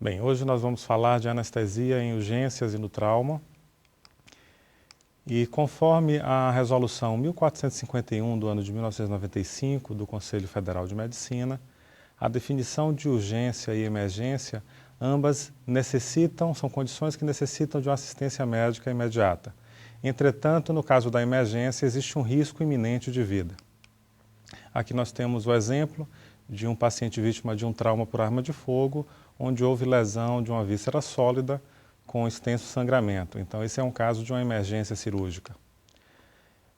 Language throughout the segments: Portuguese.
Bem, hoje nós vamos falar de anestesia em urgências e no trauma. E conforme a Resolução 1451 do ano de 1995 do Conselho Federal de Medicina, a definição de urgência e emergência, ambas são condições que necessitam de uma assistência médica imediata. Entretanto, no caso da emergência, existe um risco iminente de vida. Aqui nós temos o exemplo de um paciente vítima de um trauma por arma de fogo, onde houve lesão de uma víscera sólida com extenso sangramento. Então, esse é um caso de uma emergência cirúrgica.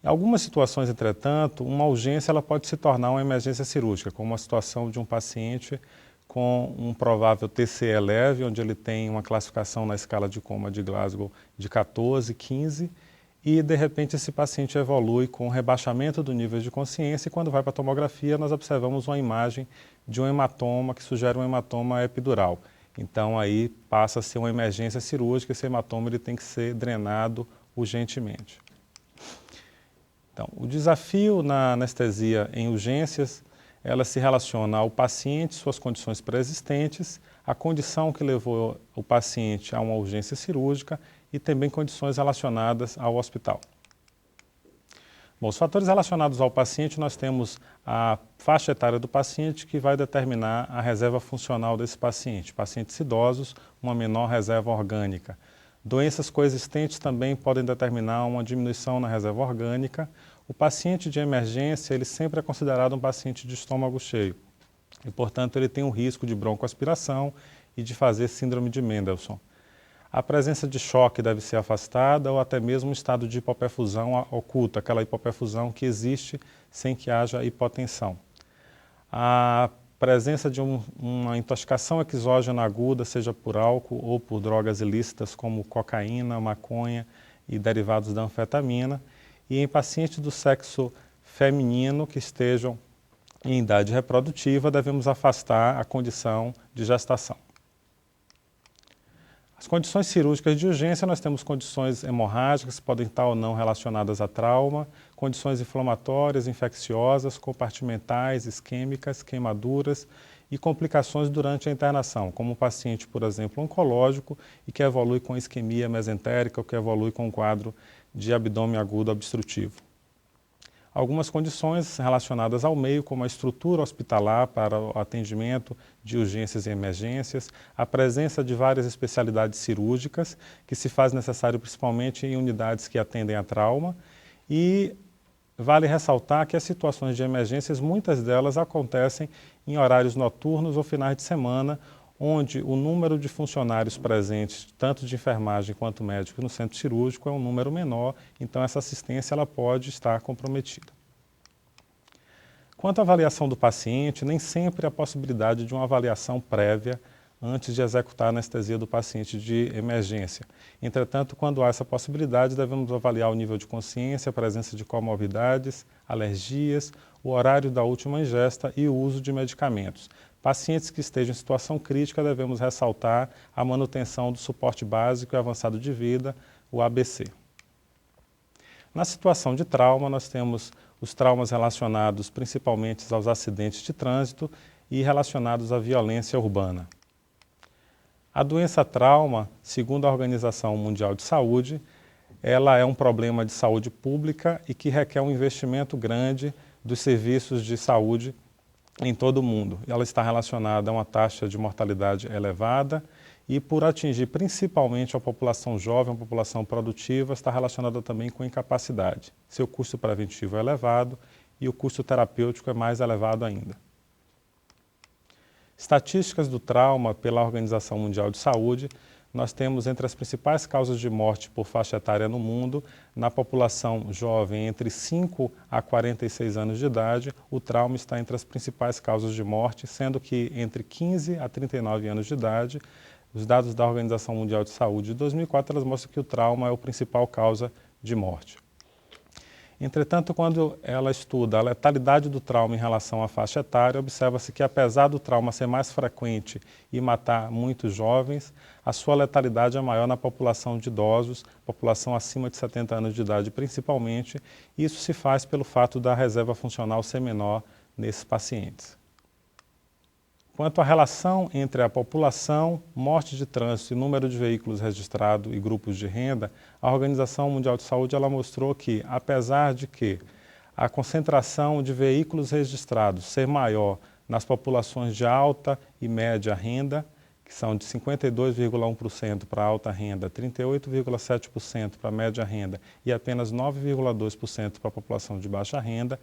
Em algumas situações, entretanto, uma urgência ela pode se tornar uma emergência cirúrgica, como a situação de um paciente com um provável TCE leve, onde ele tem uma classificação na escala de coma de Glasgow de 14, 15, e de repente esse paciente evolui com rebaixamento do nível de consciência e quando vai para a tomografia nós observamos uma imagem de um hematoma que sugere um hematoma epidural. Então aí passa a ser uma emergência cirúrgica, esse hematoma ele tem que ser drenado urgentemente. Então, o desafio na anestesia em urgências, ela se relaciona ao paciente, suas condições pré-existentes, a condição que levou o paciente a uma urgência cirúrgica e também condições relacionadas ao hospital. Bom, os fatores relacionados ao paciente, nós temos a faixa etária do paciente que vai determinar a reserva funcional desse paciente. Pacientes idosos, uma menor reserva orgânica. Doenças coexistentes também podem determinar uma diminuição na reserva orgânica. O paciente de emergência, ele sempre é considerado um paciente de estômago cheio. E, portanto, ele tem um risco de broncoaspiração e de fazer síndrome de Mendelssohn. A presença de choque deve ser afastada ou até mesmo um estado de hipoperfusão oculta, aquela hipoperfusão que existe sem que haja hipotensão. A presença de uma intoxicação exógena aguda, seja por álcool ou por drogas ilícitas como cocaína, maconha e derivados da anfetamina. E em pacientes do sexo feminino que estejam em idade reprodutiva, devemos afastar a condição de gestação. As condições cirúrgicas de urgência, nós temos condições hemorrágicas, que podem estar ou não relacionadas a trauma, condições inflamatórias, infecciosas, compartimentais, isquêmicas, queimaduras e complicações durante a internação, como um paciente, por exemplo, oncológico e que evolui com isquemia mesentérica ou que evolui com um quadro de abdômen agudo obstrutivo. Algumas condições relacionadas ao meio, como a estrutura hospitalar para o atendimento de urgências e emergências, a presença de várias especialidades cirúrgicas, que se faz necessário principalmente em unidades que atendem a trauma, e vale ressaltar que as situações de emergências, muitas delas acontecem em horários noturnos ou finais de semana, onde o número de funcionários presentes, tanto de enfermagem quanto médico no centro cirúrgico, é um número menor, então essa assistência ela pode estar comprometida. Quanto à avaliação do paciente, nem sempre há possibilidade de uma avaliação prévia antes de executar a anestesia do paciente de emergência. Entretanto, quando há essa possibilidade, devemos avaliar o nível de consciência, a presença de comorbidades, alergias, o horário da última ingesta e o uso de medicamentos. Pacientes que estejam em situação crítica, devemos ressaltar a manutenção do suporte básico e avançado de vida, o ABC. Na situação de trauma, nós temos os traumas relacionados principalmente aos acidentes de trânsito e relacionados à violência urbana. A doença trauma, segundo a Organização Mundial de Saúde, ela é um problema de saúde pública e que requer um investimento grande dos serviços de saúde em todo o mundo. Ela está relacionada a uma taxa de mortalidade elevada e por atingir principalmente a população jovem, a população produtiva, está relacionada também com incapacidade. Seu custo preventivo é elevado e o custo terapêutico é mais elevado ainda. Estatísticas do trauma pela Organização Mundial de Saúde, nós temos entre as principais causas de morte por faixa etária no mundo, na população jovem entre 5 a 46 anos de idade, o trauma está entre as principais causas de morte, sendo que entre 15 a 39 anos de idade, os dados da Organização Mundial de Saúde de 2004, elas mostram que o trauma é a principal causa de morte. Entretanto, quando ela estuda a letalidade do trauma em relação à faixa etária, observa-se que apesar do trauma ser mais frequente e matar muitos jovens, a sua letalidade é maior na população de idosos, população acima de 70 anos de idade principalmente, e isso se faz pelo fato da reserva funcional ser menor nesses pacientes. Quanto à relação entre a população, morte de trânsito e número de veículos registrados e grupos de renda, a Organização Mundial de Saúde ela mostrou que, apesar de que a concentração de veículos registrados ser maior nas populações de alta e média renda, que são de 52,1% para alta renda, 38,7% para média renda e apenas 9,2% para a população de baixa renda,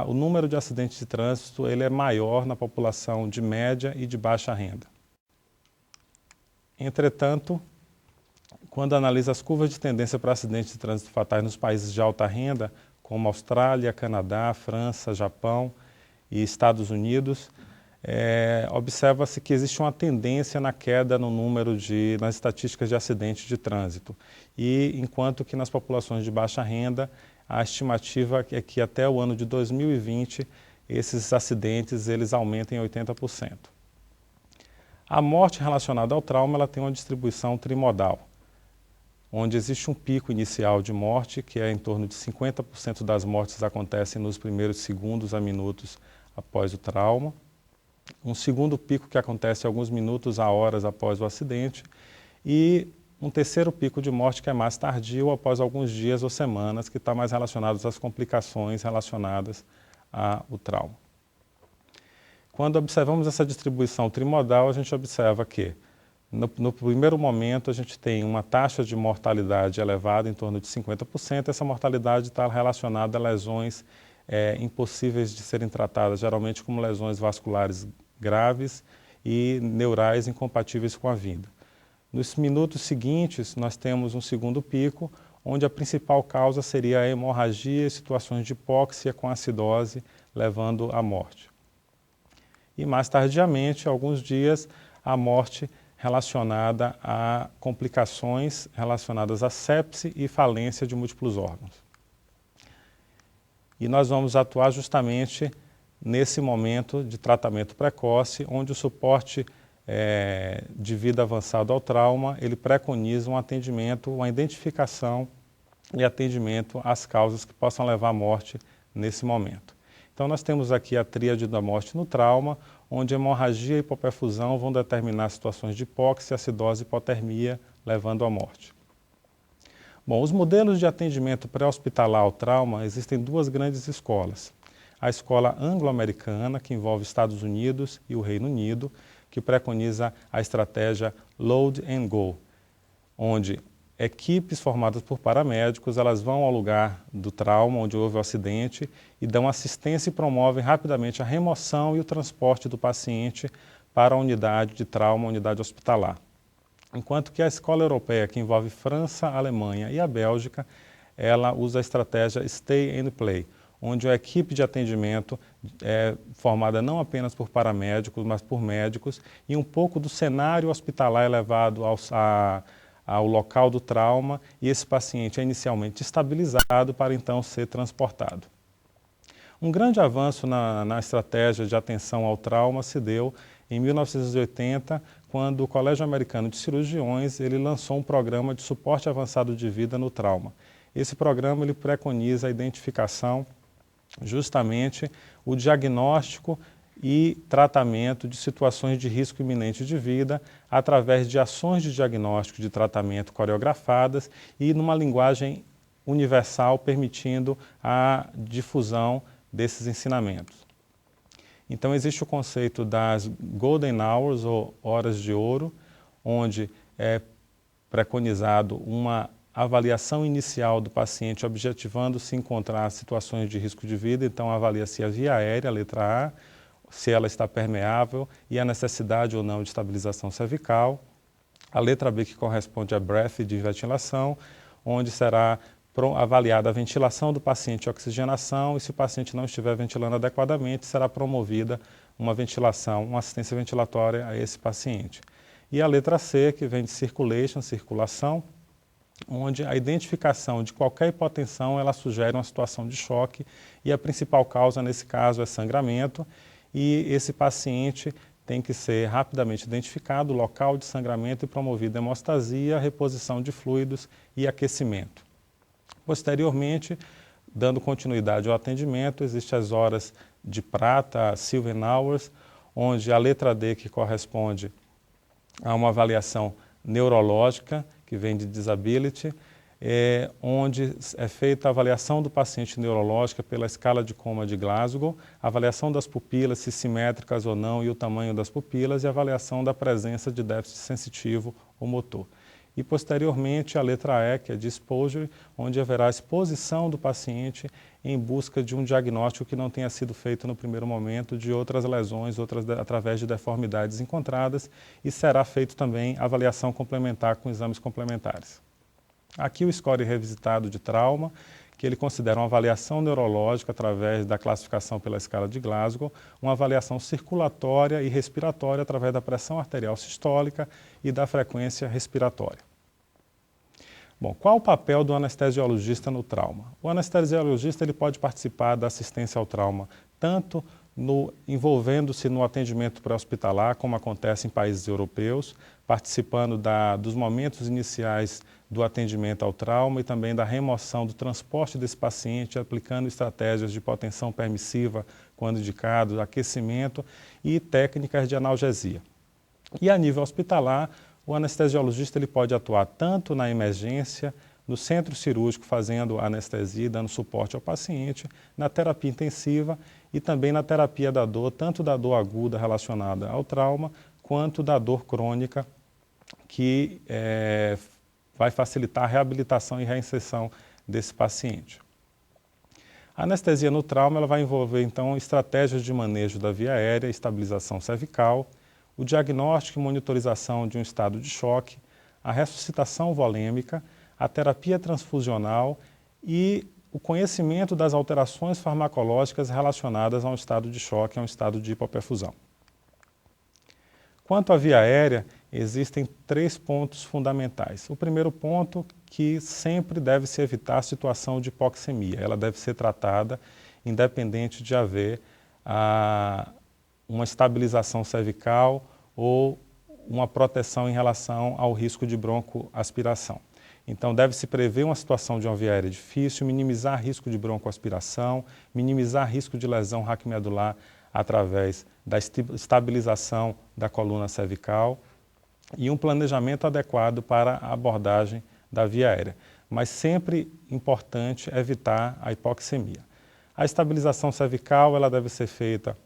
o número de acidentes de trânsito ele é maior na população de média e de baixa renda. Entretanto, quando analisa as curvas de tendência para acidentes de trânsito fatais nos países de alta renda, como Austrália, Canadá, França, Japão e Estados Unidos, observa-se que existe uma tendência na queda no número nas estatísticas de acidentes de trânsito. E enquanto que nas populações de baixa renda, a estimativa é que até o ano de 2020 esses acidentes eles aumentem em 80%. A morte relacionada ao trauma ela tem uma distribuição trimodal, onde existe um pico inicial de morte, que é em torno de 50% das mortes acontecem nos primeiros segundos a minutos após o trauma. Um segundo pico que acontece alguns minutos a horas após o acidente e um terceiro pico de morte que é mais tardio, após alguns dias ou semanas, que está mais relacionado às complicações relacionadas ao trauma. Quando observamos essa distribuição trimodal, a gente observa que no primeiro momento a gente tem uma taxa de mortalidade elevada, em torno de 50%. Essa mortalidade está relacionada a lesões impossíveis de serem tratadas, geralmente como lesões vasculares graves e neurais incompatíveis com a vida. Nos minutos seguintes, nós temos um segundo pico, onde a principal causa seria a hemorragia e situações de hipóxia com acidose, levando à morte. E mais tardiamente, alguns dias, a morte relacionada a complicações relacionadas à sepse e falência de múltiplos órgãos. E nós vamos atuar justamente nesse momento de tratamento precoce, onde o suporte de vida avançado ao trauma, ele preconiza um atendimento, uma identificação e atendimento às causas que possam levar à morte nesse momento. Então nós temos aqui a tríade da morte no trauma, onde hemorragia e hipoperfusão vão determinar situações de hipóxia, acidose e hipotermia, levando à morte. Bom, os modelos de atendimento pré-hospitalar ao trauma, existem duas grandes escolas. A escola anglo-americana, que envolve Estados Unidos e o Reino Unido, que preconiza a estratégia Load and Go, onde equipes formadas por paramédicos, elas vão ao lugar do trauma, onde houve o acidente, e dão assistência e promovem rapidamente a remoção e o transporte do paciente para a unidade de trauma, unidade hospitalar. Enquanto que a escola europeia, que envolve França, Alemanha e a Bélgica, ela usa a estratégia Stay and Play, onde a equipe de atendimento é formada não apenas por paramédicos, mas por médicos, e um pouco do cenário hospitalar é levado ao local do trauma, e esse paciente é inicialmente estabilizado para então ser transportado. Um grande avanço na estratégia de atenção ao trauma se deu em 1980, quando o Colégio Americano de Cirurgiões ele lançou um programa de suporte avançado de vida no trauma. Esse programa ele preconiza a identificação, justamente o diagnóstico e tratamento de situações de risco iminente de vida através de ações de diagnóstico de tratamento coreografadas e numa linguagem universal, permitindo a difusão desses ensinamentos. Então existe o conceito das Golden Hours, ou horas de ouro, onde é preconizado uma avaliação inicial do paciente, objetivando se encontrar situações de risco de vida. Então avalia-se a via aérea, a letra A, se ela está permeável e a necessidade ou não de estabilização cervical. A letra B, que corresponde a breath, de ventilação, onde será avaliada a ventilação do paciente e oxigenação, e se o paciente não estiver ventilando adequadamente, será promovida uma ventilação, uma assistência ventilatória a esse paciente. E a letra C, que vem de circulation, circulação, onde a identificação de qualquer hipotensão ela sugere uma situação de choque, e a principal causa nesse caso é sangramento, e esse paciente tem que ser rapidamente identificado, local de sangramento, e promovida hemostasia, reposição de fluidos e aquecimento. Posteriormente, dando continuidade ao atendimento, existem as horas de prata, Silver Hours, onde a letra D, que corresponde a uma avaliação neurológica, que vem de disability, onde é feita a avaliação do paciente neurológica pela escala de coma de Glasgow, a avaliação das pupilas, se simétricas ou não, e o tamanho das pupilas, e a avaliação da presença de déficit sensitivo ou motor. E, posteriormente, a letra E, que é de exposure, onde haverá exposição do paciente em busca de um diagnóstico que não tenha sido feito no primeiro momento de outras lesões, através de deformidades encontradas, e será feito também avaliação complementar com exames complementares. Aqui o score revisitado de trauma, que ele considera uma avaliação neurológica através da classificação pela escala de Glasgow, uma avaliação circulatória e respiratória através da pressão arterial sistólica e da frequência respiratória. Bom, qual o papel do anestesiologista no trauma? O anestesiologista ele pode participar da assistência ao trauma, tanto envolvendo-se no atendimento pré-hospitalar, como acontece em países europeus, participando dos momentos iniciais do atendimento ao trauma e também da remoção do transporte desse paciente, aplicando estratégias de hipotensão permissiva, quando indicado, aquecimento e técnicas de analgesia. E a nível hospitalar, o anestesiologista ele pode atuar tanto na emergência, no centro cirúrgico fazendo anestesia e dando suporte ao paciente, na terapia intensiva e também na terapia da dor, tanto da dor aguda relacionada ao trauma, quanto da dor crônica, que vai facilitar a reabilitação e reinserção desse paciente. A anestesia no trauma ela vai envolver, então, estratégias de manejo da via aérea, estabilização cervical, o diagnóstico e monitorização de um estado de choque, a ressuscitação volêmica, a terapia transfusional e o conhecimento das alterações farmacológicas relacionadas a um estado de choque, a um estado de hipoperfusão. Quanto à via aérea, existem 3 pontos fundamentais. O primeiro ponto, que sempre deve se evitar a situação de hipoxemia. Ela deve ser tratada independente de haver uma estabilização cervical ou uma proteção em relação ao risco de broncoaspiração. Então, deve-se prever uma situação de uma via aérea difícil, minimizar risco de broncoaspiração, minimizar risco de lesão raquimedular através da estabilização da coluna cervical e um planejamento adequado para a abordagem da via aérea. Mas sempre importante evitar a hipoxemia. A estabilização cervical ela deve ser feita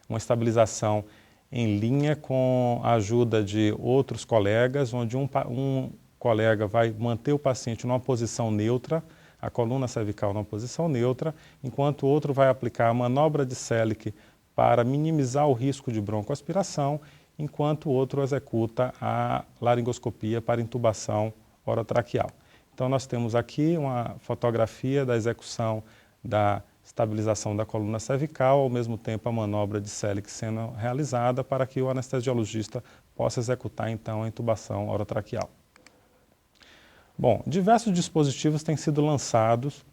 uma estabilização em linha com a ajuda de outros colegas, onde um colega vai manter o paciente numa posição neutra, a coluna cervical numa posição neutra, enquanto o outro vai aplicar a manobra de Selick para minimizar o risco de broncoaspiração, enquanto o outro executa a laringoscopia para intubação orotraqueal. Então nós temos aqui uma fotografia da execução da estabilização da coluna cervical, ao mesmo tempo a manobra de Selick sendo realizada para que o anestesiologista possa executar então a intubação orotraqueal. Bom, diversos dispositivos têm sido lançados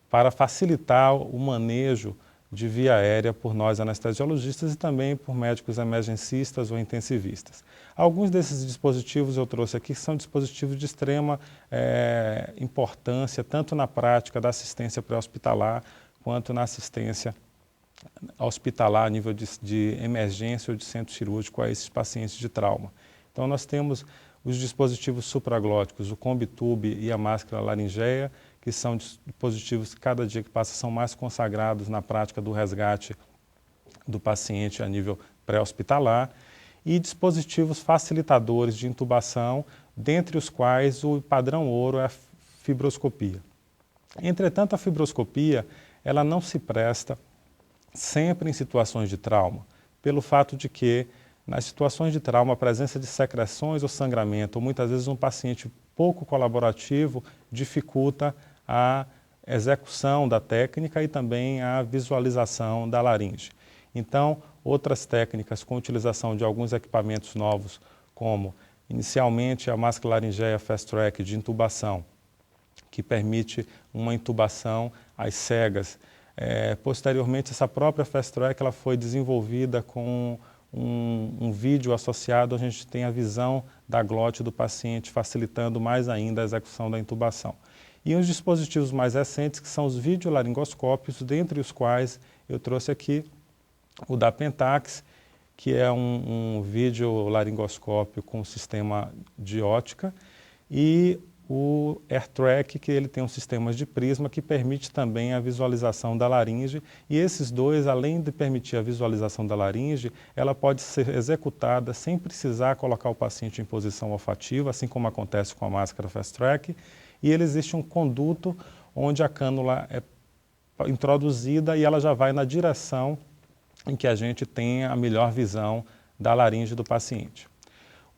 para facilitar o manejo de via aérea por nós anestesiologistas e também por médicos emergencistas ou intensivistas. Alguns desses dispositivos eu trouxe aqui são dispositivos de extrema importância, tanto na prática da assistência pré-hospitalar, quanto na assistência hospitalar a nível de emergência ou de centro cirúrgico a esses pacientes de trauma. Então nós temos os dispositivos supraglóticos, o Combitube e a máscara laringeia, que são dispositivos que cada dia que passa são mais consagrados na prática do resgate do paciente a nível pré-hospitalar, e dispositivos facilitadores de intubação, dentre os quais o padrão ouro é a fibroscopia. Entretanto, a fibroscopia ela não se presta sempre em situações de trauma, pelo fato de que nas situações de trauma, a presença de secreções ou sangramento, ou muitas vezes um paciente pouco colaborativo, dificulta a execução da técnica e também a visualização da laringe. Então, outras técnicas com utilização de alguns equipamentos novos, como inicialmente a máscara laringeia Fast Track de intubação, que permite uma intubação às cegas. Posteriormente, essa própria Fast Track ela foi desenvolvida com um vídeo associado, a gente tem a visão da glote do paciente, facilitando mais ainda a execução da intubação. E os dispositivos mais recentes, que são os videolaringoscópios, dentre os quais eu trouxe aqui o da Pentax, que é um videolaringoscópio com sistema de ótica, e o AirTrack, que ele tem um sistema de prisma que permite também a visualização da laringe, e esses dois, além de permitir a visualização da laringe, ela pode ser executada sem precisar colocar o paciente em posição olfativa, assim como acontece com a máscara Fast Track, e ele existe um conduto onde a cânula é introduzida e ela já vai na direção em que a gente tenha a melhor visão da laringe do paciente.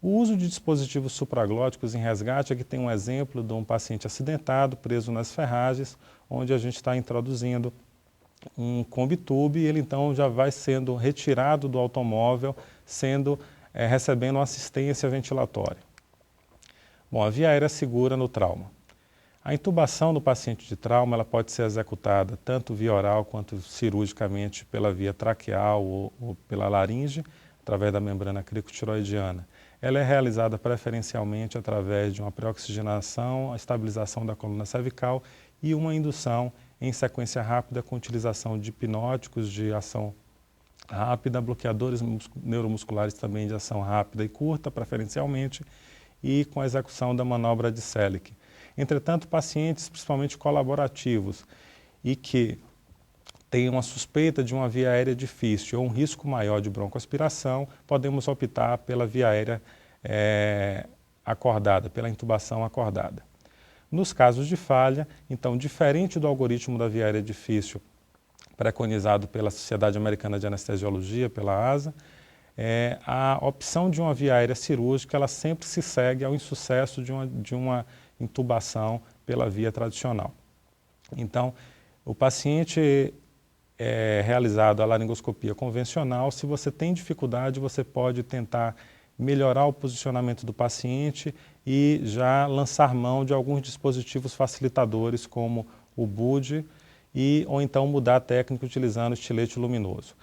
O uso de dispositivos supraglóticos em resgate, aqui tem um exemplo de um paciente acidentado, preso nas ferragens, onde a gente está introduzindo um combitube e ele então já vai sendo retirado do automóvel, recebendo assistência ventilatória. Bom, a via aérea segura no trauma. A intubação do paciente de trauma ela pode ser executada tanto via oral quanto cirurgicamente pela via traqueal ou pela laringe, através da membrana cricotiroidiana. Ela é realizada preferencialmente através de uma pré-oxigenação, a estabilização da coluna cervical e uma indução em sequência rápida com utilização de hipnóticos de ação rápida, bloqueadores neuromusculares também de ação rápida e curta, preferencialmente, e com a execução da manobra de Selick. Entretanto, pacientes principalmente colaborativos e que têm uma suspeita de uma via aérea difícil ou um risco maior de broncoaspiração, podemos optar pela via aérea acordada, pela intubação acordada. Nos casos de falha, então, diferente do algoritmo da via aérea difícil preconizado pela Sociedade Americana de Anestesiologia, pela ASA, a opção de uma via aérea cirúrgica ela sempre se segue ao insucesso de uma intubação pela via tradicional. Então, o paciente realizado a laringoscopia convencional, se você tem dificuldade, você pode tentar melhorar o posicionamento do paciente e já lançar mão de alguns dispositivos facilitadores, como o BUD, ou então mudar a técnica utilizando o estilete luminoso.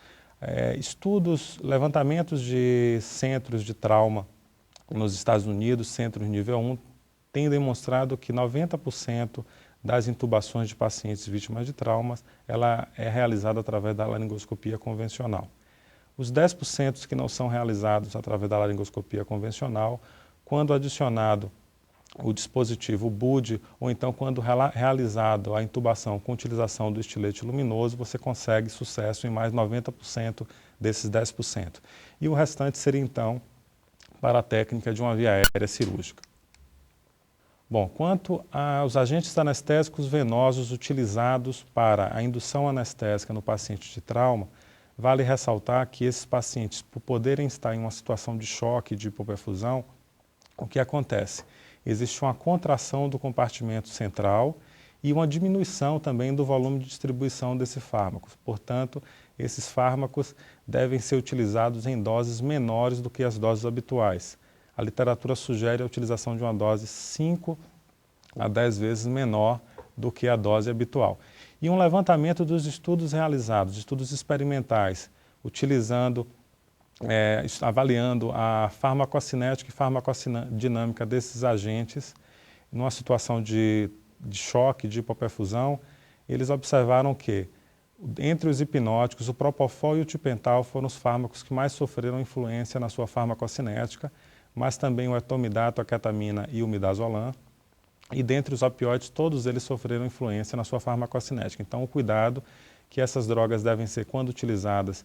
Levantamentos de centros de trauma nos Estados Unidos, centros nível 1, têm demonstrado que 90% das intubações de pacientes vítimas de traumas, ela é realizada através da laringoscopia convencional. Os 10% que não são realizados através da laringoscopia convencional, quando adicionado o dispositivo BUD, ou então quando realizado a intubação com utilização do estilete luminoso, você consegue sucesso em mais 90% desses 10%. E o restante seria então para a técnica de uma via aérea cirúrgica. Bom, quanto aos agentes anestésicos venosos utilizados para a indução anestésica no paciente de trauma, vale ressaltar que esses pacientes, por poderem estar em uma situação de choque, de hipoperfusão, o que acontece? Existe uma contração do compartimento central e uma diminuição também do volume de distribuição desses fármacos. Portanto, esses fármacos devem ser utilizados em doses menores do que as doses habituais. A literatura sugere a utilização de uma dose 5 a 10 vezes menor do que a dose habitual. E um levantamento dos estudos realizados, estudos experimentais, avaliando a farmacocinética e farmacodinâmica desses agentes, numa situação de choque, de hipoperfusão, eles observaram que, entre os hipnóticos, o propofol e o tipental foram os fármacos que mais sofreram influência na sua farmacocinética, mas também o etomidato, a ketamina e o midazolam. E dentre os opioides, todos eles sofreram influência na sua farmacocinética. Então, o cuidado que essas drogas devem ser, quando utilizadas,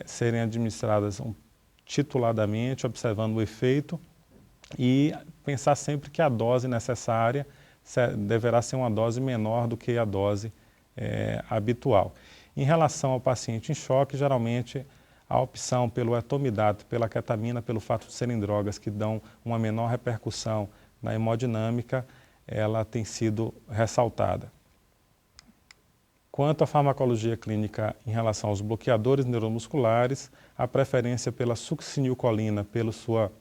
serem administradas tituladamente, observando o efeito e pensar sempre que a dose necessária deverá ser uma dose menor do que a dose habitual. Em relação ao paciente em choque, geralmente a opção pelo etomidato, pela ketamina, pelo fato de serem drogas que dão uma menor repercussão na hemodinâmica, ela tem sido ressaltada. Quanto à farmacologia clínica em relação aos bloqueadores neuromusculares, a preferência pela succinilcolina, pelo seu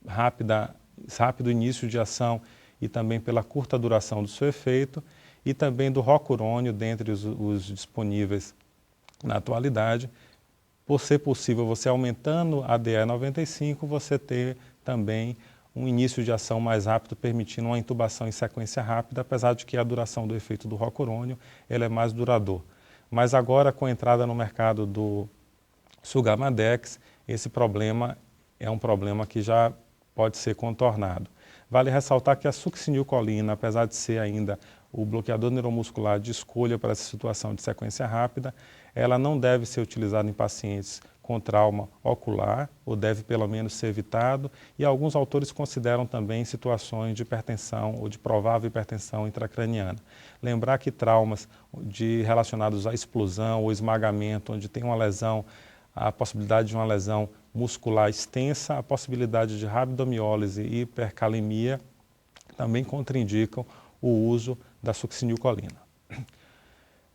rápido início de ação e também pela curta duração do seu efeito, e também do rocurônio, dentre os disponíveis na atualidade, por ser possível você aumentando a DE95, você ter também um início de ação mais rápido, permitindo uma intubação em sequência rápida, apesar de que a duração do efeito do rocurônio ele é mais duradouro. Mas agora, com a entrada no mercado do Sugammadex, esse problema é um problema que já pode ser contornado. Vale ressaltar que a succinilcolina, apesar de ser ainda o bloqueador neuromuscular de escolha para essa situação de sequência rápida, ela não deve ser utilizada em pacientes com trauma ocular, ou deve pelo menos ser evitado, e alguns autores consideram também situações de hipertensão ou de provável hipertensão intracraniana. Lembrar que traumas relacionados à explosão ou esmagamento, onde tem uma lesão, a possibilidade de uma lesão muscular extensa, a possibilidade de rabdomiólise e hipercalemia também contraindicam o uso da succinilcolina.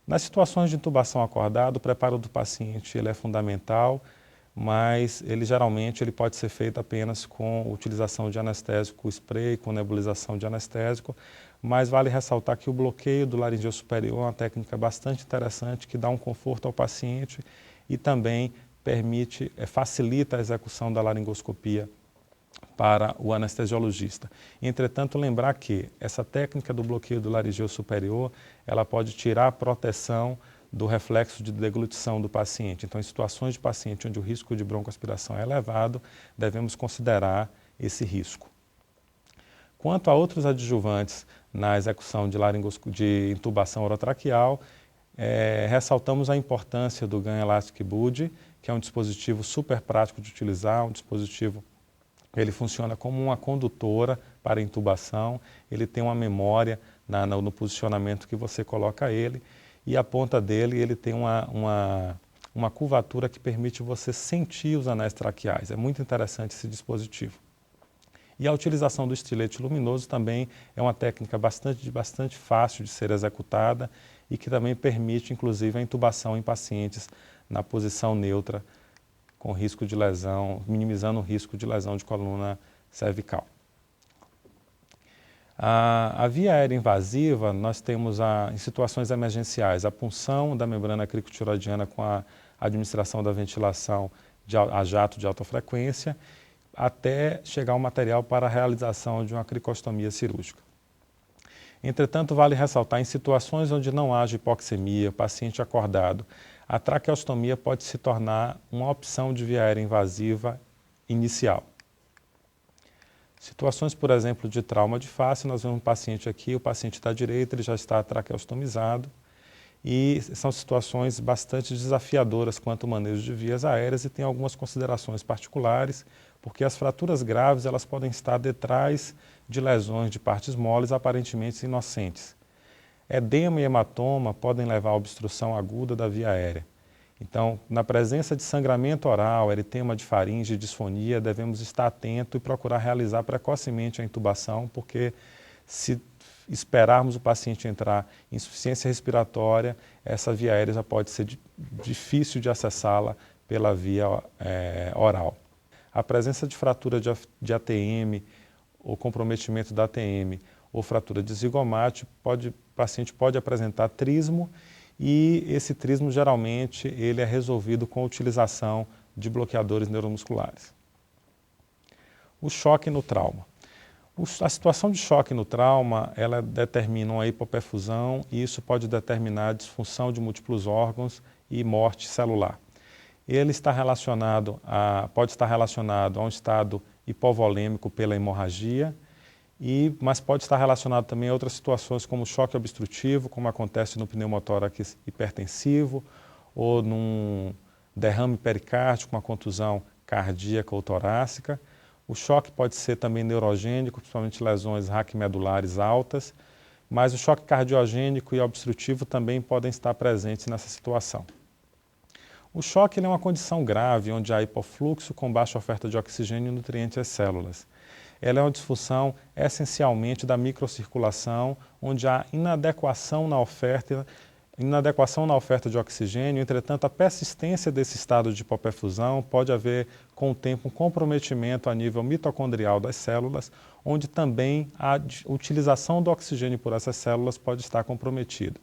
Nas situações de intubação acordada, o preparo do paciente ele é fundamental, mas geralmente ele pode ser feito apenas com utilização de anestésico spray, com nebulização de anestésico, mas vale ressaltar que o bloqueio do laringeu superior é uma técnica bastante interessante que dá um conforto ao paciente e também facilita a execução da laringoscopia para o anestesiologista. Entretanto, lembrar que essa técnica do bloqueio do laringeu superior, ela pode tirar a proteção do reflexo de deglutição do paciente. Então, em situações de paciente onde o risco de broncoaspiração é elevado, devemos considerar esse risco. Quanto a outros adjuvantes na execução de intubação orotraqueal, ressaltamos a importância do Gun Elastic Bud, que é um dispositivo super prático de utilizar, um dispositivo ele funciona como uma condutora para intubação, ele tem uma memória no posicionamento que você coloca ele, e a ponta dele ele tem uma curvatura que permite você sentir os anéis traqueais. É muito interessante esse dispositivo. E a utilização do estilete luminoso também é uma técnica bastante fácil de ser executada e que também permite, inclusive, a intubação em pacientes na posição neutra, com risco de lesão, minimizando o risco de lesão de coluna cervical. A via aérea invasiva, nós temos em situações emergenciais a punção da membrana cricotiroidiana com a administração da ventilação a jato de alta frequência, até chegar ao material para a realização de uma cricostomia cirúrgica. Entretanto, vale ressaltar, em situações onde não haja hipoxemia, paciente acordado, a traqueostomia pode se tornar uma opção de via aérea invasiva inicial. Situações, por exemplo, de trauma de face, nós vemos um paciente aqui, o paciente da direita, ele já está traqueostomizado, e são situações bastante desafiadoras quanto ao manejo de vias aéreas e tem algumas considerações particulares, porque as fraturas graves elas podem estar detrás de lesões de partes moles aparentemente inocentes. Edema e hematoma podem levar à obstrução aguda da via aérea. Então, na presença de sangramento oral, eritema de faringe, disfonia, devemos estar atentos e procurar realizar precocemente a intubação, porque se esperarmos o paciente entrar em insuficiência respiratória, essa via aérea já pode ser difícil de acessá-la pela via oral. A presença de fratura de ATM, ou comprometimento da ATM, ou fratura de zigomate, o paciente pode apresentar trismo e esse trismo geralmente ele é resolvido com a utilização de bloqueadores neuromusculares. O choque no trauma. A situação de choque no trauma, ela determina uma hipoperfusão e isso pode determinar a disfunção de múltiplos órgãos e morte celular. Ele pode estar relacionado a um estado hipovolêmico pela hemorragia, mas pode estar relacionado também a outras situações como choque obstrutivo, como acontece no pneumotórax hipertensivo, ou num derrame pericárdico, uma contusão cardíaca ou torácica. O choque pode ser também neurogênico, principalmente lesões raquimedulares altas, mas o choque cardiogênico e obstrutivo também podem estar presentes nessa situação. O choque é uma condição grave, onde há hipofluxo com baixa oferta de oxigênio e nutrientes às células. Ela é uma disfunção essencialmente da microcirculação, onde há inadequação na oferta de oxigênio. Entretanto, a persistência desse estado de hipoperfusão pode haver, com o tempo, um comprometimento a nível mitocondrial das células, onde também a utilização do oxigênio por essas células pode estar comprometida.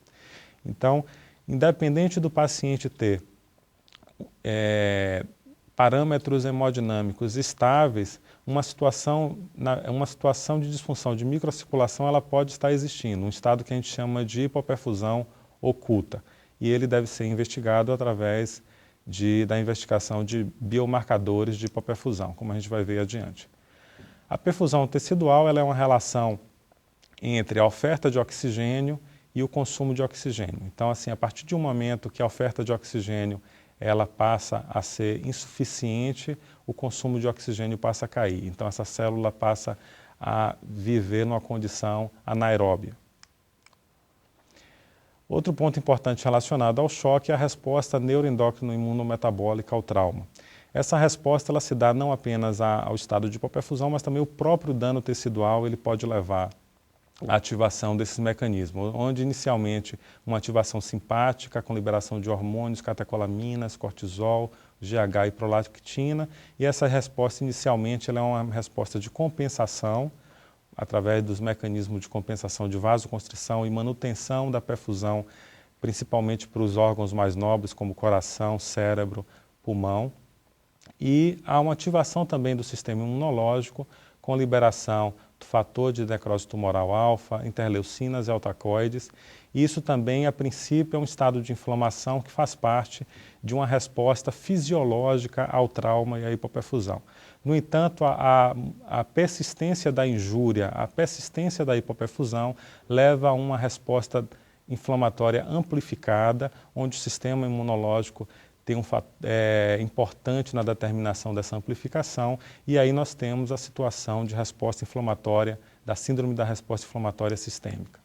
Então, independente do paciente ter parâmetros hemodinâmicos estáveis, uma situação de disfunção de microcirculação ela pode estar existindo, um estado que a gente chama de hipoperfusão oculta. E ele deve ser investigado através da investigação de biomarcadores de hipoperfusão, como a gente vai ver adiante. A perfusão tecidual ela é uma relação entre a oferta de oxigênio e o consumo de oxigênio. Então, assim, a partir de um momento que a oferta de oxigênio ela passa a ser insuficiente, o consumo de oxigênio passa a cair. Então, essa célula passa a viver numa condição anaeróbia. Outro ponto importante relacionado ao choque é a resposta neuroendócrino imunometabólica ao trauma. Essa resposta ela se dá não apenas ao estado de hipoperfusão, mas também o próprio dano tecidual ele pode levar à ativação desses mecanismos, onde inicialmente uma ativação simpática com liberação de hormônios, catecolaminas, cortisol, GH e prolactina, e essa resposta inicialmente ela é uma resposta de compensação, através dos mecanismos de compensação de vasoconstrição e manutenção da perfusão, principalmente para os órgãos mais nobres, como coração, cérebro, pulmão. E há uma ativação também do sistema imunológico, com liberação do fator de necrose tumoral alfa, interleucinas e altacoides. Isso também, a princípio, é um estado de inflamação que faz parte de uma resposta fisiológica ao trauma e à hipoperfusão. No entanto, a persistência da injúria, a persistência da hipoperfusão leva a uma resposta inflamatória amplificada, onde o sistema imunológico tem um fator importante na determinação dessa amplificação, e aí nós temos a situação de resposta inflamatória, da síndrome da resposta inflamatória sistêmica.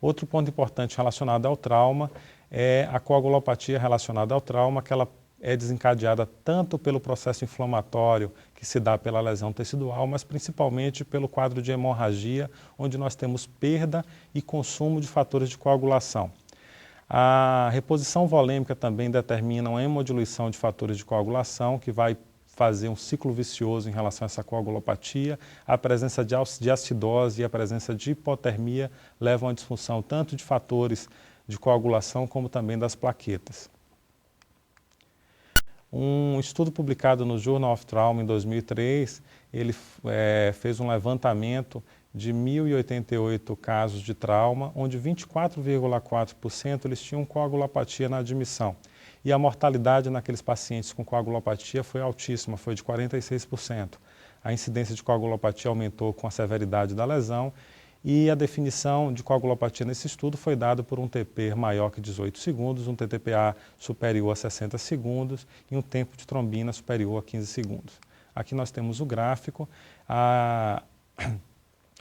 Outro ponto importante relacionado ao trauma é a coagulopatia relacionada ao trauma, que ela é desencadeada tanto pelo processo inflamatório que se dá pela lesão tecidual, mas principalmente pelo quadro de hemorragia, onde nós temos perda e consumo de fatores de coagulação. A reposição volêmica também determina uma hemodiluição de fatores de coagulação, que vai fazer um ciclo vicioso em relação a essa coagulopatia. A presença de acidose e a presença de hipotermia levam à disfunção tanto de fatores de coagulação como também das plaquetas. Um estudo publicado no Journal of Trauma em 2003, ele fez um levantamento de 1.088 casos de trauma, onde 24,4% eles tinham coagulopatia na admissão. E a mortalidade naqueles pacientes com coagulopatia foi altíssima, foi de 46%. A incidência de coagulopatia aumentou com a severidade da lesão e a definição de coagulopatia nesse estudo foi dada por um TP maior que 18 segundos, um TTPA superior a 60 segundos e um tempo de trombina superior a 15 segundos. Aqui nós temos o gráfico,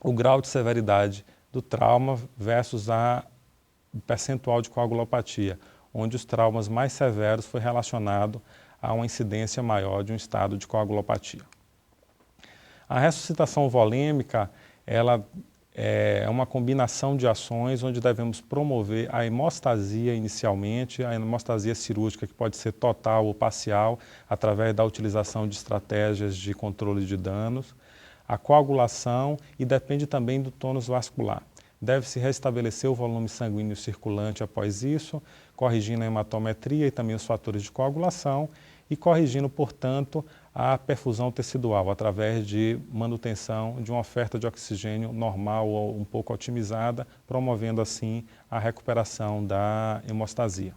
o grau de severidade do trauma versus o percentual de coagulopatia, onde os traumas mais severos foi relacionado a uma incidência maior de um estado de coagulopatia. A ressuscitação volêmica, ela é uma combinação de ações onde devemos promover a hemostasia inicialmente, a hemostasia cirúrgica que pode ser total ou parcial, através da utilização de estratégias de controle de danos, a coagulação e depende também do tônus vascular. Deve-se restabelecer o volume sanguíneo circulante após isso, corrigindo a hematometria e também os fatores de coagulação e corrigindo, portanto, a perfusão tecidual através de manutenção de uma oferta de oxigênio normal ou um pouco otimizada, promovendo assim a recuperação da hemostasia.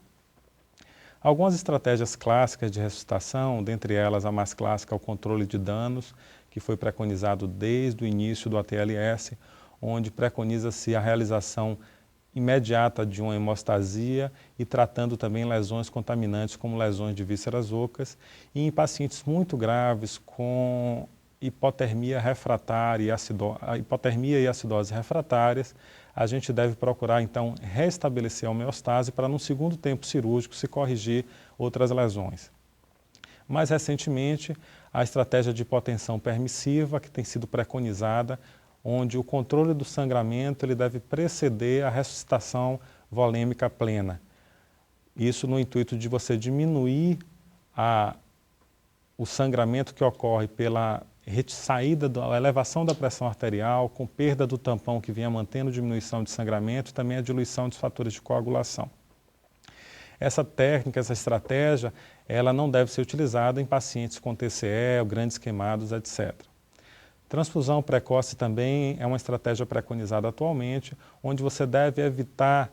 Algumas estratégias clássicas de ressuscitação, dentre elas a mais clássica é o controle de danos, que foi preconizado desde o início do ATLS, onde preconiza-se a realização imediata de uma hemostasia e tratando também lesões contaminantes como lesões de vísceras ocas e em pacientes muito graves com hipotermia refratária hipotermia e acidose refratárias, a gente deve procurar então restabelecer a homeostase para num segundo tempo cirúrgico se corrigir outras lesões. Mais recentemente, a estratégia de hipotensão permissiva que tem sido preconizada, onde o controle do sangramento ele deve preceder a ressuscitação volêmica plena. Isso no intuito de você diminuir o sangramento que ocorre pela saída da elevação da pressão arterial, com perda do tampão que vinha mantendo diminuição de sangramento e também a diluição dos fatores de coagulação. Essa técnica, essa estratégia, ela não deve ser utilizada em pacientes com TCE, grandes queimados, etc. Transfusão precoce também é uma estratégia preconizada atualmente, onde você deve evitar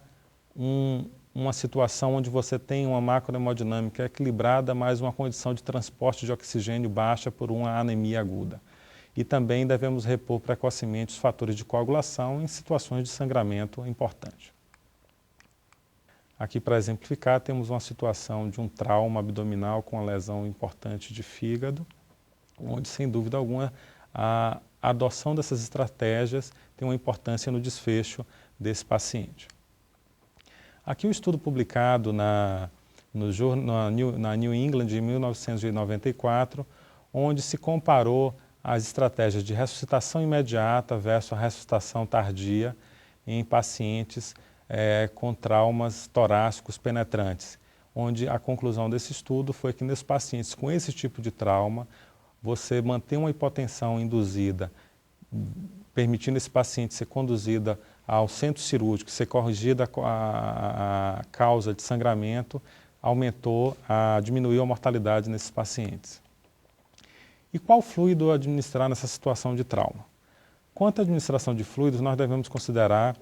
uma situação onde você tem uma macrohemodinâmica equilibrada, mas uma condição de transporte de oxigênio baixa por uma anemia aguda. E também devemos repor precocemente os fatores de coagulação em situações de sangramento importante. Aqui, para exemplificar, temos uma situação de um trauma abdominal com uma lesão importante de fígado, onde, sem dúvida alguma, a adoção dessas estratégias tem uma importância no desfecho desse paciente. Aqui o estudo publicado na New England em 1994, onde se comparou as estratégias de ressuscitação imediata versus a ressuscitação tardia em pacientes com traumas torácicos penetrantes, onde a conclusão desse estudo foi que nesses pacientes com esse tipo de trauma, você mantém uma hipotensão induzida, permitindo esse paciente ser conduzida ao centro cirúrgico, ser corrigida a causa de sangramento, diminuiu a mortalidade nesses pacientes. E qual fluido administrar nessa situação de trauma? Quanto à administração de fluidos, nós devemos considerar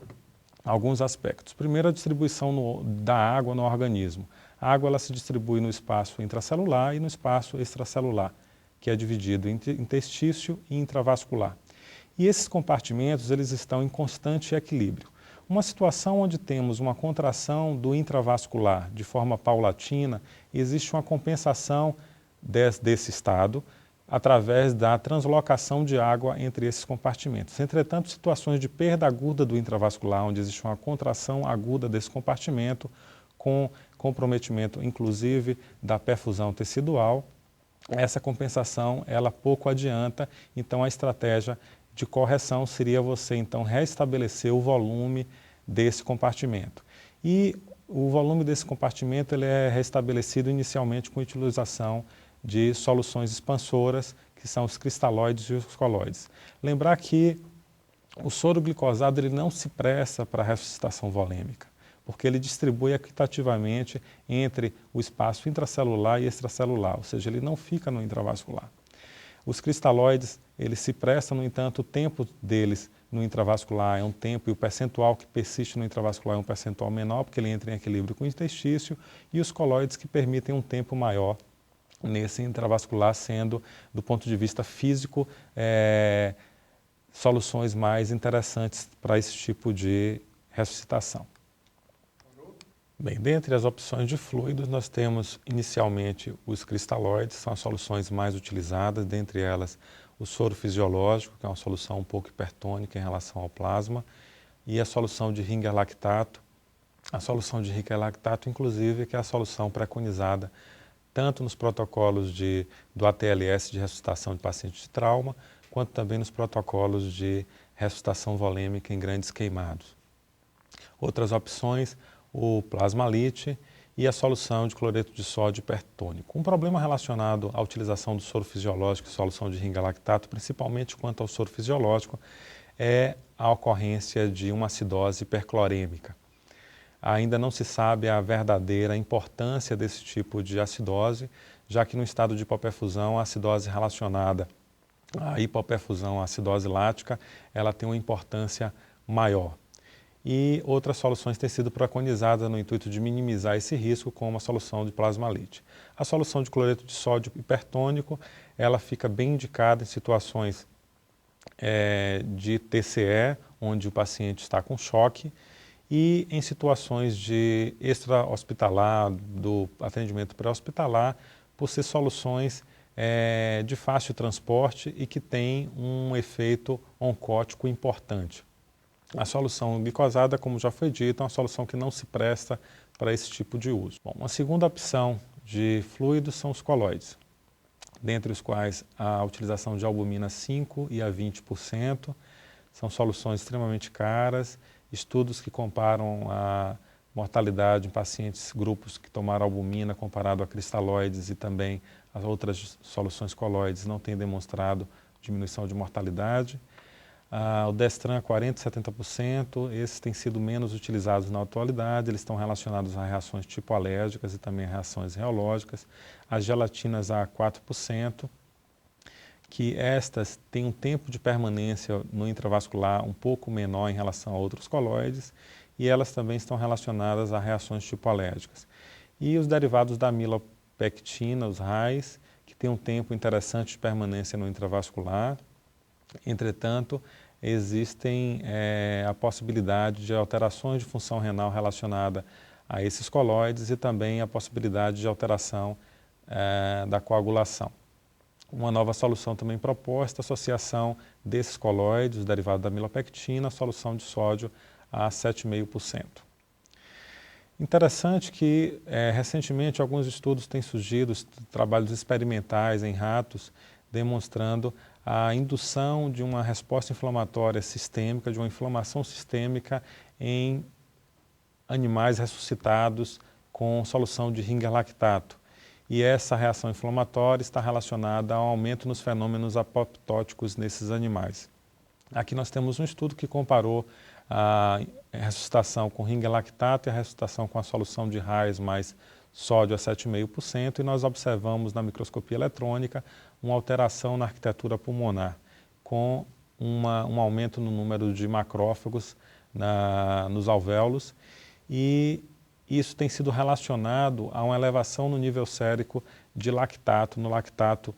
alguns aspectos. Primeiro, a distribuição da água no organismo. A água ela se distribui no espaço intracelular e no espaço extracelular, que é dividido entre interstício e intravascular. E esses compartimentos eles estão em constante equilíbrio. Uma situação onde temos uma contração do intravascular de forma paulatina, existe uma compensação desse estado através da translocação de água entre esses compartimentos. Entretanto, situações de perda aguda do intravascular, onde existe uma contração aguda desse compartimento, com comprometimento inclusive da perfusão tecidual, essa compensação ela pouco adianta, então a estratégia de correção seria você então restabelecer o volume desse compartimento. E o volume desse compartimento ele é restabelecido inicialmente com a utilização de soluções expansoras, que são os cristalóides e os coloides. Lembrar que o soro glicosado ele não se presta para a ressuscitação volêmica, porque ele distribui equitativamente entre o espaço intracelular e extracelular, ou seja, ele não fica no intravascular. Os cristalóides, eles se prestam, no entanto, o tempo deles no intravascular é um tempo e o percentual que persiste no intravascular é um percentual menor, porque ele entra em equilíbrio com o interstício, e os coloides que permitem um tempo maior nesse intravascular, sendo, do ponto de vista físico, soluções mais interessantes para esse tipo de ressuscitação. Bem, dentre as opções de fluidos, nós temos inicialmente os cristalóides, são as soluções mais utilizadas, dentre elas o soro fisiológico, que é uma solução um pouco hipertônica em relação ao plasma, e a solução de Ringer lactato. A solução de Ringer lactato, inclusive, que é a solução preconizada tanto nos protocolos do ATLS de ressuscitação de pacientes de trauma, quanto também nos protocolos de ressuscitação volêmica em grandes queimados. Outras opções, o plasmalite e a solução de cloreto de sódio hipertônico. Um problema relacionado à utilização do soro fisiológico e solução de Ringer lactato, principalmente quanto ao soro fisiológico, é a ocorrência de uma acidose hiperclorêmica. Ainda não se sabe a verdadeira importância desse tipo de acidose, já que no estado de hipoperfusão, a acidose relacionada à hipoperfusão, a acidose lática, ela tem uma importância maior. E outras soluções têm sido preconizadas no intuito de minimizar esse risco, como a solução de plasmalite. A solução de cloreto de sódio hipertônico, ela fica bem indicada em situações de TCE, onde o paciente está com choque, e em situações de extra-hospitalar, do atendimento pré-hospitalar, por ser soluções de fácil transporte e que têm um efeito oncótico importante. A solução glicosada, como já foi dito, é uma solução que não se presta para esse tipo de uso. Bom, uma segunda opção de fluidos são os coloides, dentre os quais a utilização de albumina 5% e a 20%. São soluções extremamente caras, estudos que comparam a mortalidade em pacientes, grupos que tomaram albumina comparado a cristalóides e também as outras soluções coloides não têm demonstrado diminuição de mortalidade. O Destran 40% e 70%, esses têm sido menos utilizados na atualidade, eles estão relacionados a reações tipo-alérgicas e também a reações reológicas. As gelatinas a 4%, que estas têm um tempo de permanência no intravascular um pouco menor em relação a outros colóides, e elas também estão relacionadas a reações tipo-alérgicas. E os derivados da amilopectina, os RAIs, que têm um tempo interessante de permanência no intravascular. Entretanto, existem a possibilidade de alterações de função renal relacionada a esses colóides e também a possibilidade de alteração da coagulação. Uma nova solução também proposta, associação desses colóides, derivado da amilopectina, solução de sódio a 7,5%. Interessante que, recentemente, alguns estudos têm surgido, trabalhos experimentais em ratos, demonstrando a indução de uma resposta inflamatória sistêmica, de uma inflamação sistêmica em animais ressuscitados com solução de Ringer-Lactato. E essa reação inflamatória está relacionada ao aumento nos fenômenos apoptóticos nesses animais. Aqui nós temos um estudo que comparou a ressuscitação com Ringer-Lactato e a ressuscitação com a solução de RAIs mais sódio a 7,5%, e nós observamos na microscopia eletrônica uma alteração na arquitetura pulmonar, com um aumento no número de macrófagos nos alvéolos, e isso tem sido relacionado a uma elevação no nível sérico de lactato, no lactato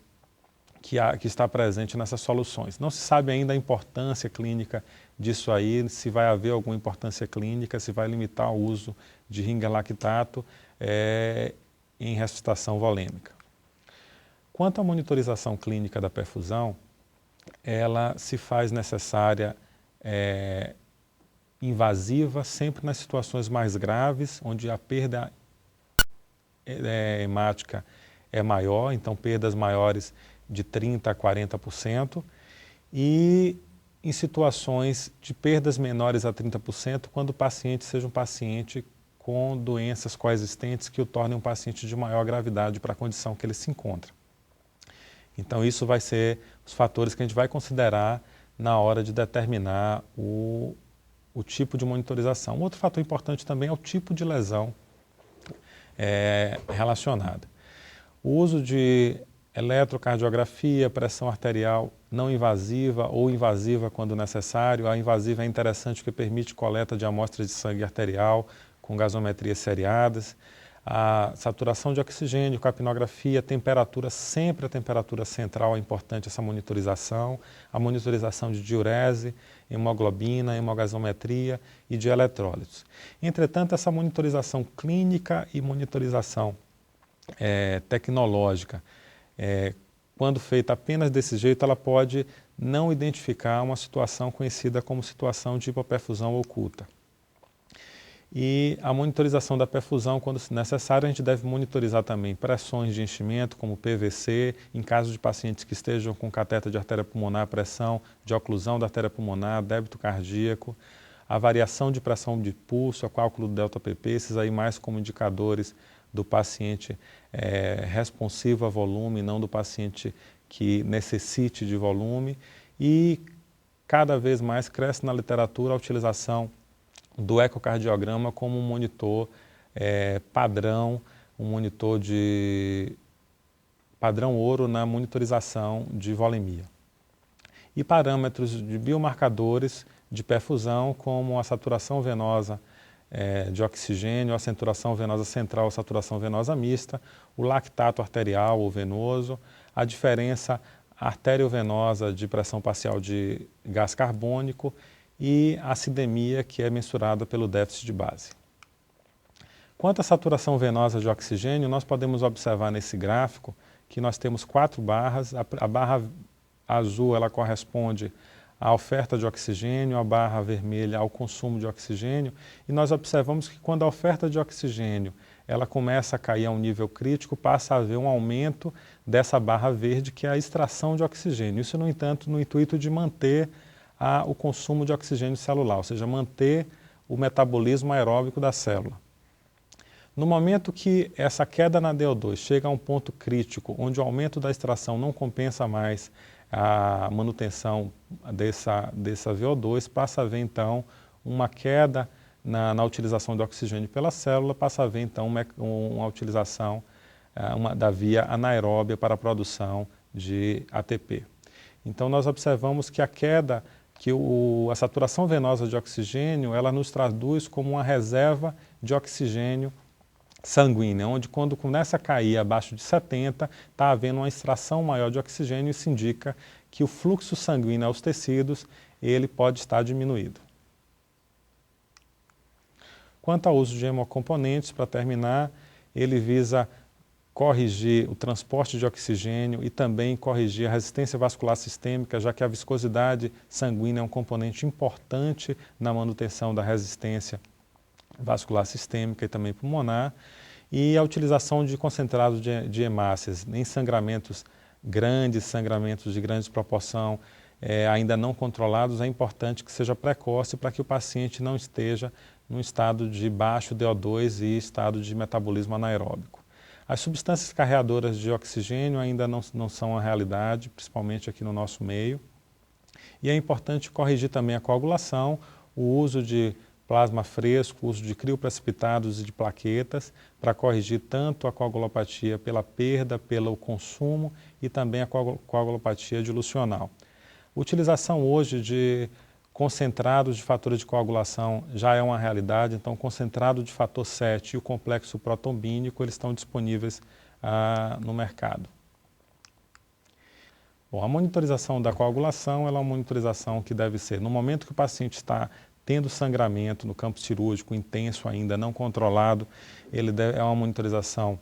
que está presente nessas soluções. Não se sabe ainda a importância clínica disso aí, se vai haver alguma importância clínica, se vai limitar o uso de Ringer-Lactato em ressuscitação volêmica. Quanto à monitorização clínica da perfusão, ela se faz necessária invasiva sempre nas situações mais graves, onde a perda hemática é maior, então perdas maiores de 30% a 40%, e em situações de perdas menores a 30%, quando o paciente seja um paciente com doenças coexistentes que o tornem um paciente de maior gravidade para a condição que ele se encontra. Então isso vai ser os fatores que a gente vai considerar na hora de determinar o tipo de monitorização. Outro fator importante também é o tipo de lesão relacionada. O uso de eletrocardiografia, pressão arterial não invasiva ou invasiva quando necessário. A invasiva é interessante porque permite coleta de amostras de sangue arterial com gasometrias seriadas. A saturação de oxigênio, capnografia, temperatura, sempre a temperatura central é importante essa monitorização. A monitorização de diurese, hemoglobina, hemogasometria e de eletrólitos. Entretanto, essa monitorização clínica e monitorização tecnológica, quando feita apenas desse jeito, ela pode não identificar uma situação conhecida como situação de hipoperfusão oculta. E a monitorização da perfusão, quando necessário, a gente deve monitorizar também pressões de enchimento, como PVC, em caso de pacientes que estejam com cateter de artéria pulmonar, pressão de oclusão da artéria pulmonar, débito cardíaco, a variação de pressão de pulso, o cálculo do delta-PP, esses aí mais como indicadores do paciente responsivo a volume, não do paciente que necessite de volume. E cada vez mais cresce na literatura a utilização do ecocardiograma como um monitor padrão, um monitor de padrão ouro na monitorização de volemia. E parâmetros de biomarcadores de perfusão, como a saturação venosa de oxigênio, a saturação venosa central, a saturação venosa mista, o lactato arterial ou venoso, a diferença arteriovenosa de pressão parcial de gás carbônico e a acidemia, que é mensurada pelo déficit de base. Quanto à saturação venosa de oxigênio, nós podemos observar nesse gráfico que nós temos 4 barras. A barra azul ela corresponde à oferta de oxigênio, a barra vermelha ao consumo de oxigênio, e nós observamos que quando a oferta de oxigênio ela começa a cair a um nível crítico, passa a haver um aumento dessa barra verde, que é a extração de oxigênio. Isso, no entanto, no intuito de manter o consumo de oxigênio celular, ou seja, manter o metabolismo aeróbico da célula. No momento que essa queda na DO2 chega a um ponto crítico, onde o aumento da extração não compensa mais a manutenção dessa VO2, passa a haver então uma queda na utilização de oxigênio pela célula, passa a haver então uma utilização da via anaeróbia para a produção de ATP. Então nós observamos que a queda, a saturação venosa de oxigênio, ela nos traduz como uma reserva de oxigênio sanguínea, onde quando começa a cair abaixo de 70, está havendo uma extração maior de oxigênio, e isso indica que o fluxo sanguíneo aos tecidos, ele pode estar diminuído. Quanto ao uso de hemocomponentes, para terminar, ele visa corrigir o transporte de oxigênio e também corrigir a resistência vascular sistêmica, já que a viscosidade sanguínea é um componente importante na manutenção da resistência vascular sistêmica e também pulmonar, e a utilização de concentrados de hemácias em sangramentos grandes, sangramentos de grande proporção, ainda não controlados, é importante que seja precoce para que o paciente não esteja num estado de baixo DO2 e estado de metabolismo anaeróbico. As substâncias carreadoras de oxigênio ainda não são uma realidade, principalmente aqui no nosso meio, e é importante corrigir também a coagulação, o uso de plasma fresco, uso de crioprecipitados e de plaquetas, para corrigir tanto a coagulopatia pela perda, pelo consumo e também a coagulopatia dilucional. Utilização hoje de concentrados de fatores de coagulação já é uma realidade, então o concentrado de fator 7 e o complexo protombínico, eles estão disponíveis no mercado. Bom, a monitorização da coagulação ela é uma monitorização que deve ser, no momento que o paciente está tendo sangramento no campo cirúrgico intenso ainda, não controlado, é uma monitorização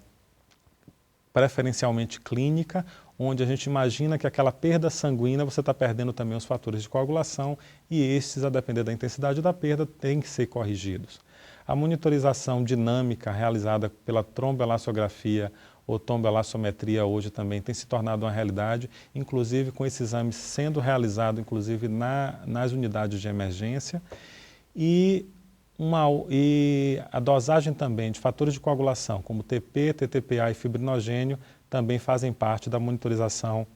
preferencialmente clínica, onde a gente imagina que aquela perda sanguínea você está perdendo também os fatores de coagulação e estes, a depender da intensidade da perda, têm que ser corrigidos. A monitorização dinâmica realizada pela tromboelastografia ou tromboelastometria hoje também tem se tornado uma realidade, inclusive com esse exame sendo realizado inclusive nas unidades de emergência, e a dosagem também de fatores de coagulação, como TP, TTPA e fibrinogênio, também fazem parte da monitorização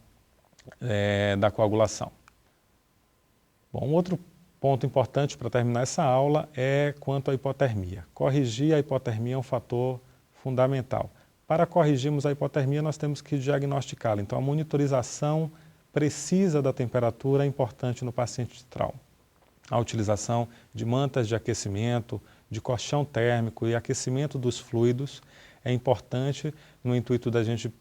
da coagulação. Bom, outro ponto importante para terminar essa aula é quanto à hipotermia. Corrigir a hipotermia é um fator fundamental. Para corrigirmos a hipotermia, nós temos que diagnosticá-la. Então, a monitorização precisa da temperatura é importante no paciente de trauma. A utilização de mantas de aquecimento, de colchão térmico e aquecimento dos fluidos é importante no intuito da gente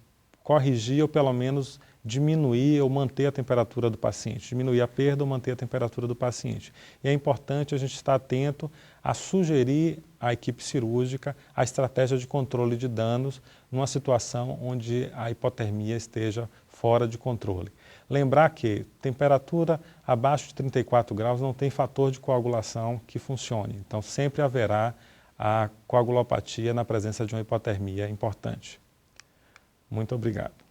corrigir ou pelo menos diminuir ou manter a temperatura do paciente, diminuir a perda ou manter a temperatura do paciente. E é importante a gente estar atento a sugerir à equipe cirúrgica a estratégia de controle de danos numa situação onde a hipotermia esteja fora de controle. Lembrar que temperatura abaixo de 34 graus não tem fator de coagulação que funcione, então sempre haverá a coagulopatia na presença de uma hipotermia importante. Muito obrigado.